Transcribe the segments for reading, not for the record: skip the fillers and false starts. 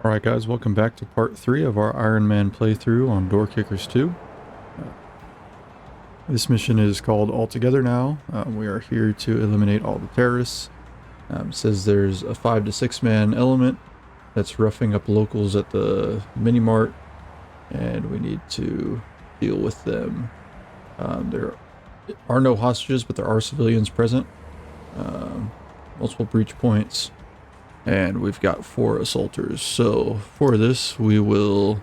Alright guys, welcome back to part 3 of our Iron Man playthrough on Door Kickers 2. This mission is called All Together Now. We are here to eliminate all the terrorists. It says there's a 5 to 6 man element that's roughing up locals at the mini-mart, and we need to deal with them. There are no hostages, but there are civilians present. Multiple breach points. And we've got 4 assaulters. So for this, we will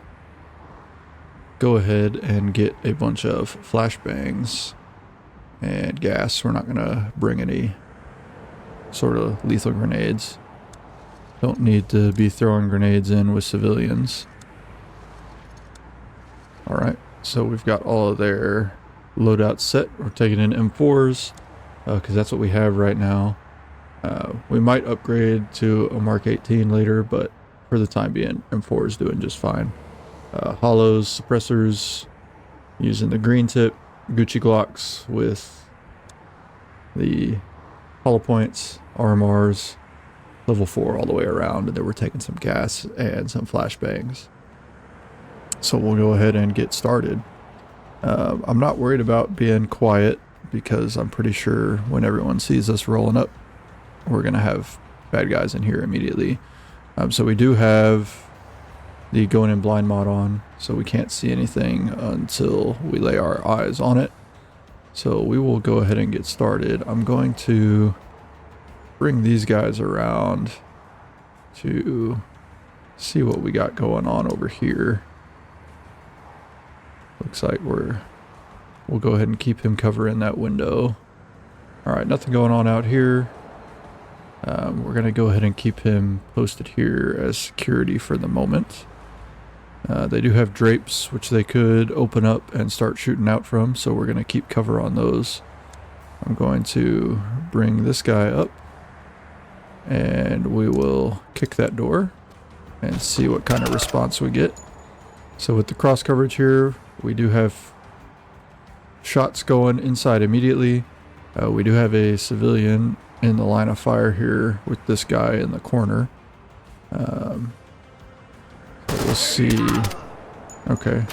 go ahead and get a bunch of flashbangs and gas. We're not going to bring any sort of lethal grenades. Don't need to be throwing grenades in with civilians. Alright, so we've got all of their loadouts set. We're taking in M4s because that's what we have right now. We might upgrade to a Mark 18 later, but for the time being, M4 is doing just fine. Hollows, suppressors, using the green tip, Gucci Glocks with the hollow points, RMRs, level 4 all the way around, and then we're taking some gas and some flashbangs. So we'll go ahead and get started. I'm not worried about being quiet because I'm pretty sure when everyone sees us rolling up, we're going to have bad guys in here immediately. So we do have the going in blind mod on, so we can't see anything until we lay our eyes on it. So we will go ahead and get started. I'm going to bring these guys around to see what we got going on over here. Looks like we'll go ahead and keep him covering that window. Alright, nothing going on out here. We're going to go ahead and keep him posted here as security for the moment. They do have drapes, which they could open up and start shooting out from, so we're going to keep cover on those. I'm going to bring this guy up, and we will kick that door and see what kind of response we get. So with the cross coverage here, we do have shots going inside immediately. We do have a civilian in the line of fire here with this guy in the corner. We'll see. Okay.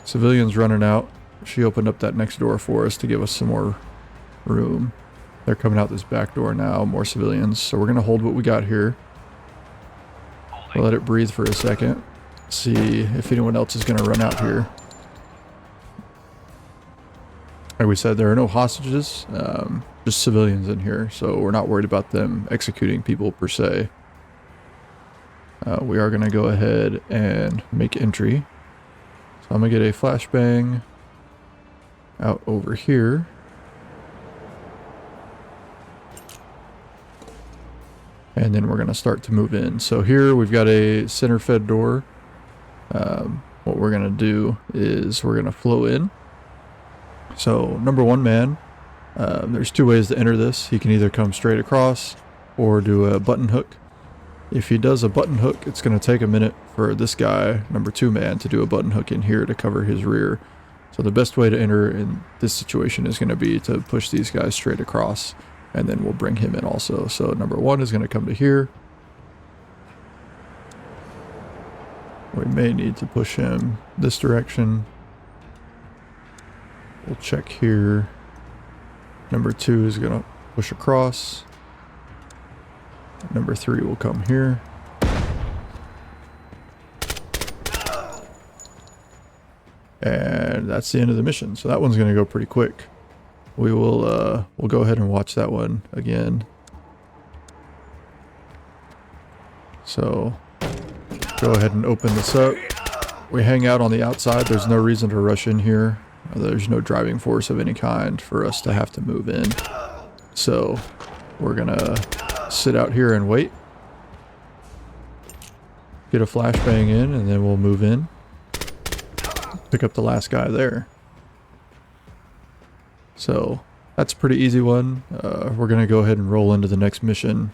Civilian's running out. She opened up that next door for us to give us some more room. They're coming out this back door now, more civilians. So we're going to hold what we got here. We'll let it breathe for a second. See if anyone else is going to run out here. Like we said, there are no hostages, just civilians in here, so we're not worried about them executing people per se. We are going to go ahead and make entry. So I'm going to get a flashbang out over here. And then we're going to start to move in. So here we've got a center fed door. What we're going to do is we're going to flow in. So number 1 man, there's 2 ways to enter this. He can either come straight across or do a button hook. If he does a button hook, it's going to take a minute for this guy, number 2 man, to do a button hook in here to cover his rear. So the best way to enter in this situation is going to be to push these guys straight across, and then we'll bring him in also. So number 1 is going to come to here. We may need to push him this direction. We'll check here. Number 2 is going to push across. Number 3 will come here. And that's the end of the mission. So that one's going to go pretty quick. We will we'll go ahead and watch that one again. So go ahead and open this up. We hang out on the outside. There's no reason to rush in here. There's no driving force of any kind for us to have to move in. So we're gonna sit out here and wait. Get a flashbang in, and then we'll move in. Pick up the last guy there. So that's a pretty easy one. We're gonna go ahead and roll into the next mission.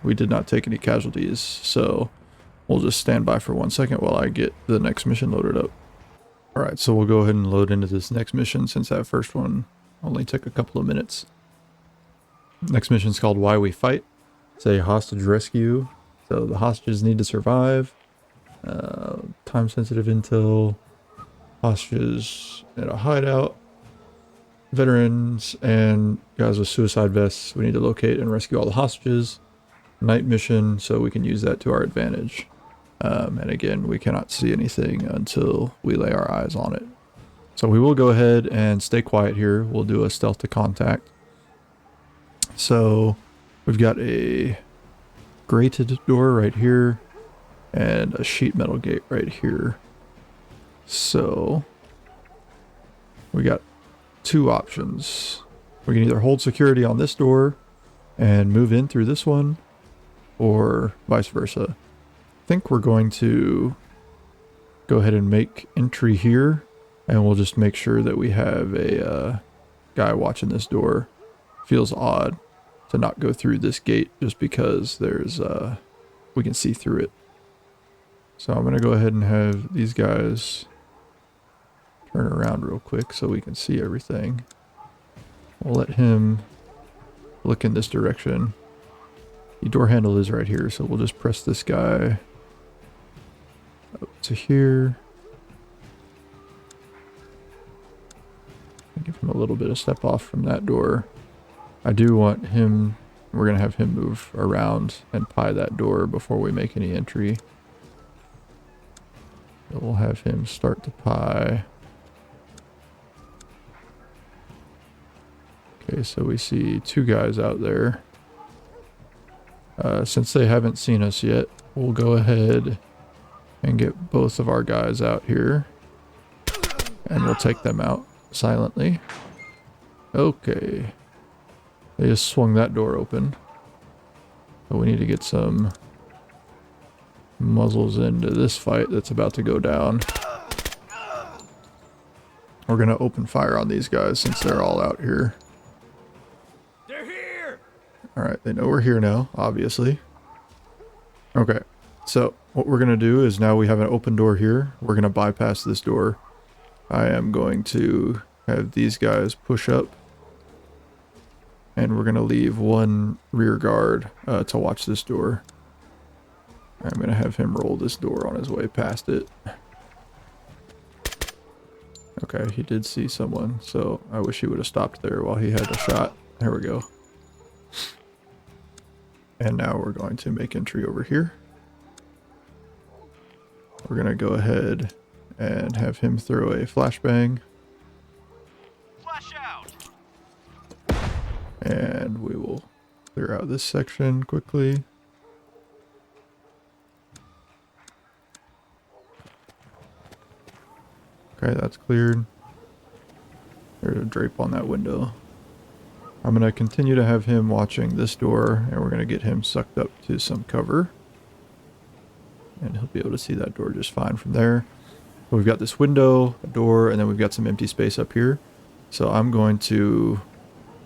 We did not take any casualties, so we'll just stand by for 1 second while I get the next mission loaded up. Alright, so we'll go ahead and load into this next mission since that first one only took a couple of minutes. Next mission is called Why We Fight. It's a hostage rescue So the hostages need to survive. Time-sensitive intel. Hostages in a hideout. Veterans and guys with suicide vests. We need to locate and rescue all the hostages. Night mission, so we can use that to our advantage. And again, we cannot see anything until we lay our eyes on it. So we will go ahead and stay quiet here. We'll do a stealth to contact. So we've got a grated door right here and a sheet metal gate right here. So we got two options. We can either hold security on this door and move in through this one, or vice versa. I think we're going to go ahead and make entry here, and we'll just make sure that we have a guy watching this door. Feels odd to not go through this gate just because there's we can see through it. So I'm gonna go ahead and have these guys turn around real quick so we can see everything. We'll let him look in this direction. The door handle is right here, so we'll just press this guy up to here. Give him a little bit of step off from that door. I do want him, we're going to have him move around and pie that door before we make any entry. So we'll have him start to pie. Okay, so we see two guys out there. Since they haven't seen us yet, we'll go ahead and get both of our guys out here. And we'll take them out silently. Okay. They just swung that door open. But we need to get some muzzles into this fight that's about to go down. We're going to open fire on these guys since they're all out here. They're here! Alright, they know we're here now, obviously. Okay, so what we're going to do is now we have an open door here. We're going to bypass this door. I am going to have these guys push up. And we're going to leave one rear guard to watch this door. I'm going to have him roll this door on his way past it. Okay, he did see someone, so I wish he would have stopped there while he had a shot. There we go. And now we're going to make entry over here. We're going to go ahead and have him throw a flashbang. Flash out! And we will clear out this section quickly. Okay, that's cleared. There's a drape on that window. I'm going to continue to have him watching this door, and we're going to get him sucked up to some cover. And he'll be able to see that door just fine from there. But we've got this window, a door, and then we've got some empty space up here. So I'm going to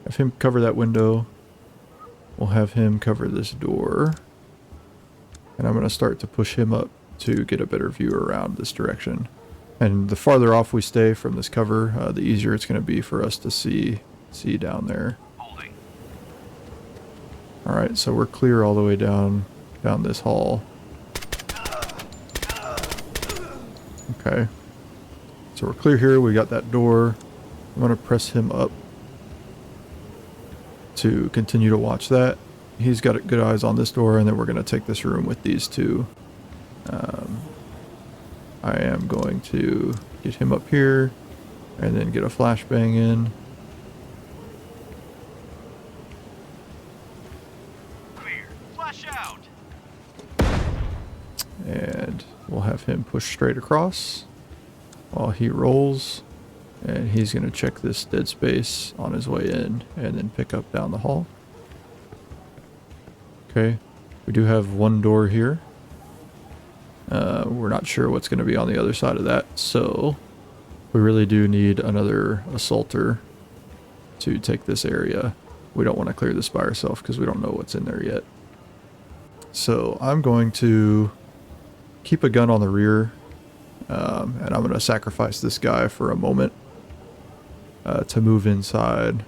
have him cover that window. We'll have him cover this door. And I'm going to start to push him up to get a better view around this direction. And the farther off we stay from this cover, the easier it's going to be for us to see down there. Holding. Alright, so we're clear all the way down this hall. Okay. So we're clear here. We got that door. I'm going to press him up to continue to watch that. He's got good eyes on this door, and then we're going to take this room with these two. I am going to get him up here and then get a flashbang in. Clear. Flash out! And we'll have him push straight across while he rolls. And he's going to check this dead space on his way in and then pick up down the hall. Okay, we do have one door here. We're not sure what's going to be on the other side of that, so we really do need another assaulter to take this area. We don't want to clear this by ourselves because we don't know what's in there yet. So I'm going to keep a gun on the rear, and I'm going to sacrifice this guy for a moment to move inside,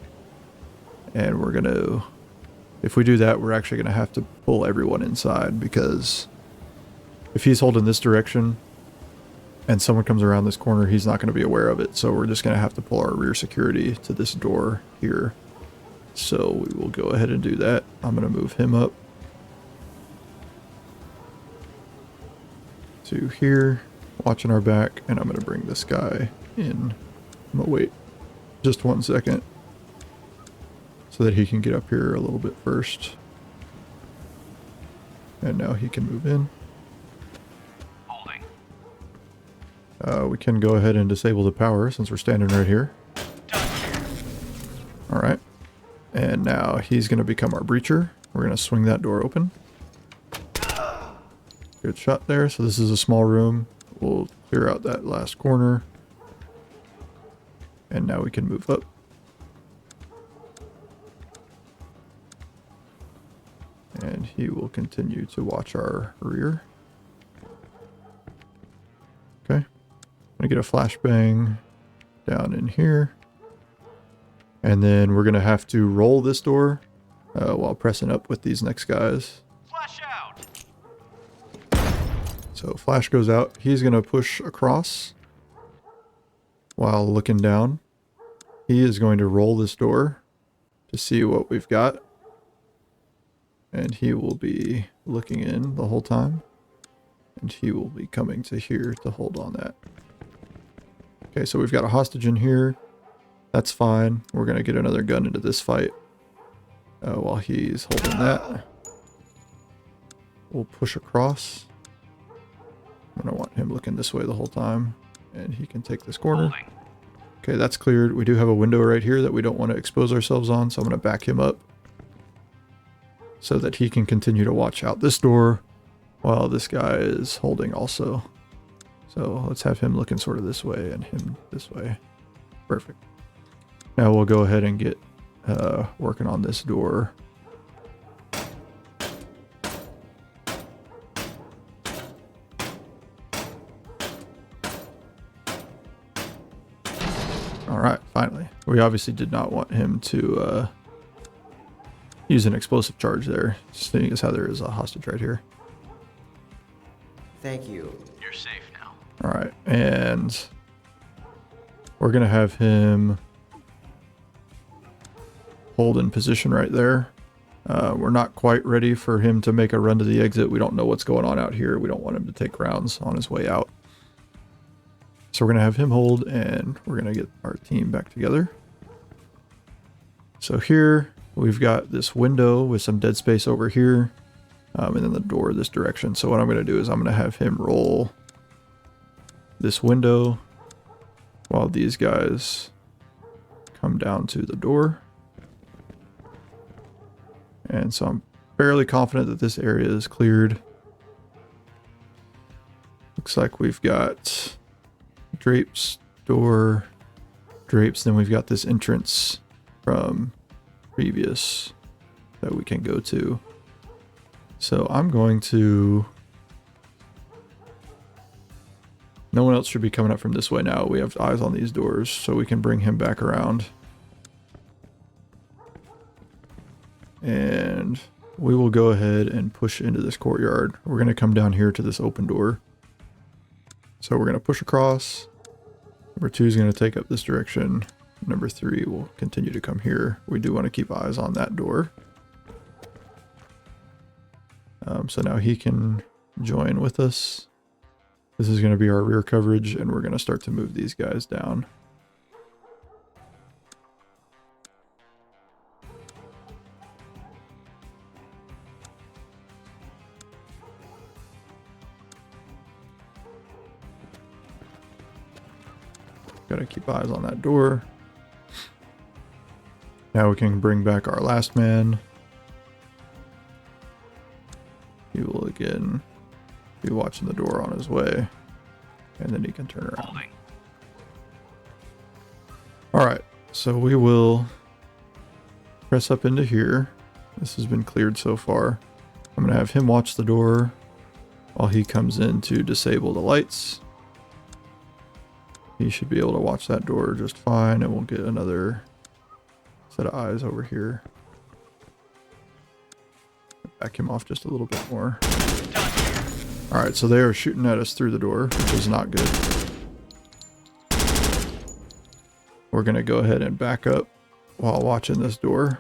and we're going to If we do that, we're actually going to have to pull everyone inside, because if he's holding this direction and someone comes around this corner, he's not going to be aware of it. So we're just going to have to pull our rear security to this door here. So we will go ahead and do that. I'm going to move him up to here, watching our back, and I'm going to bring this guy in. I'm going to wait just 1 second so that he can get up here a little bit first. And now he can move in. Holding. We can go ahead and disable the power since we're standing right here. All right. And now he's going to become our breacher. We're going to swing that door open. Good shot there. So this is a small room. We'll clear out that last corner. And now we can move up. And he will continue to watch our rear. Okay. I'm going to get a flashbang down in here. And then we're going to have to roll this door while pressing up with these next guys. Flash out. So flash goes out. He's going to push across while looking down. He is going to roll this door to see what we've got. And he will be looking in the whole time. And he will be coming to here to hold on that. Okay, so we've got a hostage in here. That's fine. We're going to get another gun into this fight while he's holding that. We'll push across. I'm going to want him looking this way the whole time. And he can take this corner. Holding. Okay, that's cleared. We do have a window right here that we don't want to expose ourselves on, so I'm going to back him up so that he can continue to watch out this door while this guy is holding also. So let's have him looking sort of this way and him this way. Perfect. Now we'll go ahead and get working on this door. All right, finally. We obviously did not want him to use an explosive charge there, seeing as how there is a hostage right here. Thank you. You're safe now. All right, and we're going to have him hold in position right there. We're not quite ready for him to make a run to the exit. We don't know what's going on out here. We don't want him to take rounds on his way out. So we're going to have him hold, and we're going to get our team back together. So here we've got this window with some dead space over here, and then the door this direction. So what I'm going to do is I'm going to have him roll this window while these guys come down to the door. And so I'm fairly confident that this area is cleared. Looks like we've got drapes, door, drapes. Then we've got this entrance from previous that we can go to. So I'm going to... No one else should be coming up from this way now. We have eyes on these doors, so we can bring him back around. And we will go ahead and push into this courtyard. We're going to come down here to this open door. So we're going to push across. Number 2 is going to take up this direction. Number 3 will continue to come here. We do want to keep eyes on that door. So now he can join with us. This is going to be our rear coverage, and we're going to start to move these guys down. Got to keep eyes on that door. Now we can bring back our last man. He will again be watching the door on his way, and then he can turn around. Holding. Alright, so we will press up into here. This has been cleared so far. I'm going to have him watch the door while he comes in to disable the lights. He should be able to watch that door just fine, and we'll get another set of eyes over here. back him off just a little bit more. Done here. Alright, so they are shooting at us through the door, which is not good. We're going to go ahead and back up while watching this door.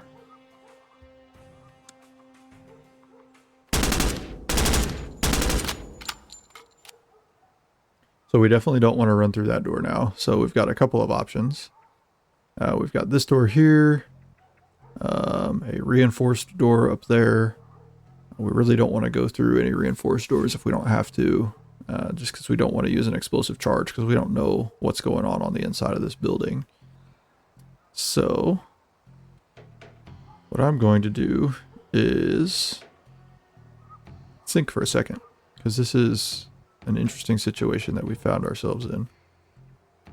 So we definitely don't want to run through that door now. So we've got a couple of options. We've got this door here, a reinforced door up there. We really don't want to go through any reinforced doors if we don't have to, just because we don't want to use an explosive charge because we don't know what's going on the inside of this building. So what I'm going to do is think for a second, because this is an interesting situation that we found ourselves in. I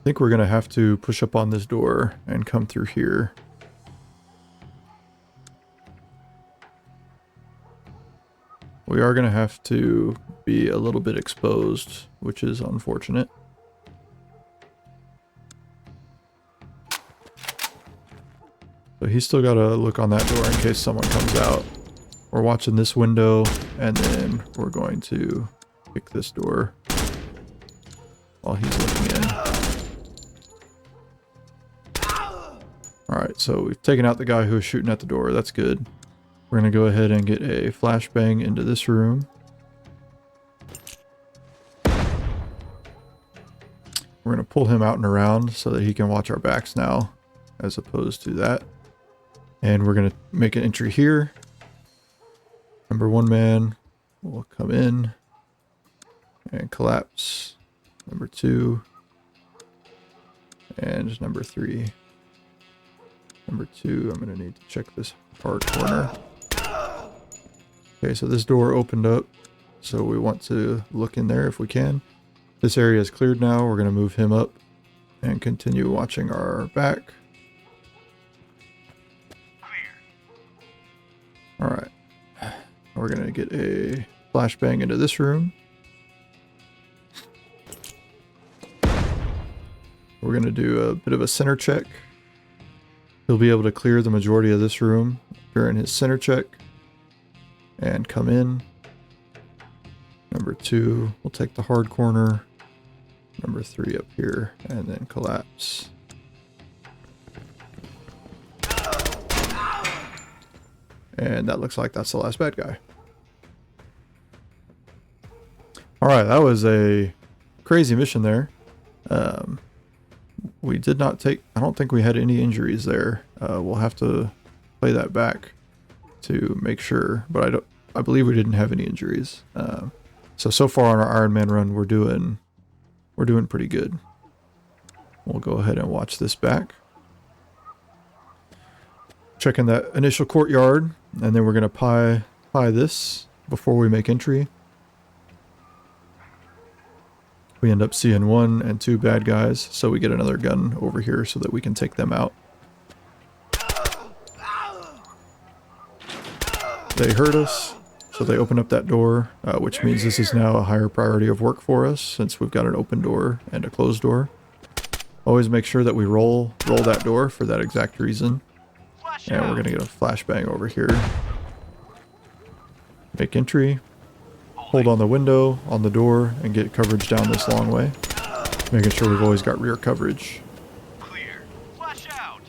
think we're going to have to push up on this door and come through here. We are going to have to be a little bit exposed, which is unfortunate. So he's still got to look on that door in case someone comes out. We're watching this window, and then we're going to pick this door while he's looking in. Alright, so we've taken out the guy who was shooting at the door. That's good. We're going to go ahead and get a flashbang into this room. We're going to pull him out and around so that he can watch our backs now, as opposed to that. And we're going to make an entry here. Number one man will come in and collapse. Number two. And number three. Number two, I'm going to need to check this hard corner. Okay, so this door opened up, so we want to look in there if we can. This area is cleared now. We're going to move him up and continue watching our back. Clear. Alright. We're going to get a flashbang into this room. We're going to do a bit of a center check. He'll be able to clear the majority of this room during his center check and come in. Number two, we'll take the hard corner. Number three up here and then collapse. And that looks like that's the last bad guy. Alright, that was a crazy mission there. We did not take, I don't think we had any injuries there. We'll have to play that back to make sure, but I believe we didn't have any injuries. So far on our Iron Man run, we're doing pretty good. We'll go ahead and watch this back. Checking that initial courtyard, and then we're going to pie this before we make entry. We end up seeing 1 and 2 bad guys, so we get another gun over here so that we can take them out. They heard us, so they open up that door, which means this is now a higher priority of work for us since we've got an open door and a closed door. Always make sure that we roll that door for that exact reason. And we're going to get a flashbang over here. Make entry. Hold on the window, on the door, and get coverage down this long way. Making sure we've always got rear coverage. Clear. Flash out.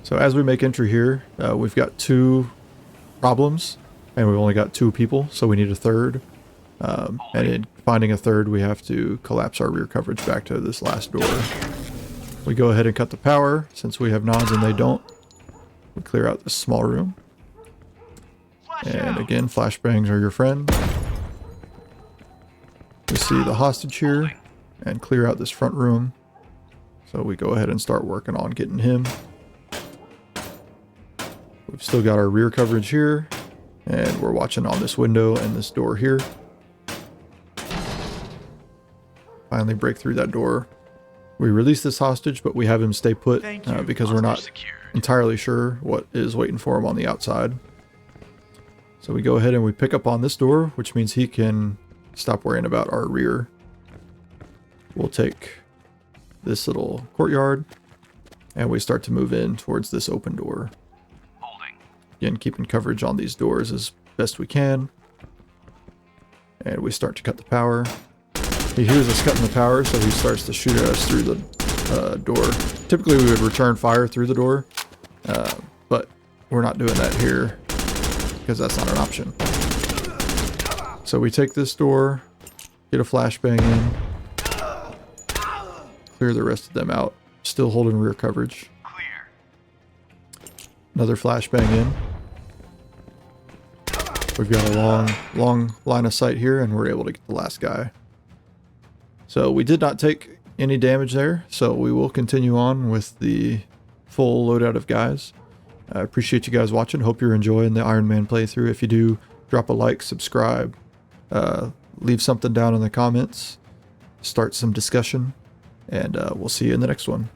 So as we make entry here, we've got 2 problems, and we've only got 2 people, so we need a third. And in finding a third, we have to collapse our rear coverage back to this last door. We go ahead and cut the power, since we have nods and they don't. We clear out this small room. And again, flashbangs are your friend. We see the hostage here and clear out this front room. So we go ahead and start working on getting him. We've still got our rear coverage here, and we're watching on this window and this door here. Finally break through that door. We release this hostage, but we have him stay put because we're not entirely sure what is waiting for him on the outside. So we go ahead and we pick up on this door, which means he can stop worrying about our rear. We'll take this little courtyard and we start to move in towards this open door. Again, keeping coverage on these doors as best we can. And we start to cut the power. He hears us cutting the power, so he starts to shoot at us through the door. Typically we would return fire through the door, but we're not doing that here because that's not an option. So we take this door, get a flashbang in, clear the rest of them out, still holding rear coverage. Clear. Another flashbang in. We've got a long line of sight here, and we're able to get the last guy. So we did not take any damage there, so we will continue on with the full loadout of guys. I appreciate you guys watching. Hope you're enjoying the Iron Man playthrough. If you do, drop a like, subscribe, leave something down in the comments, start some discussion, and we'll see you in the next one.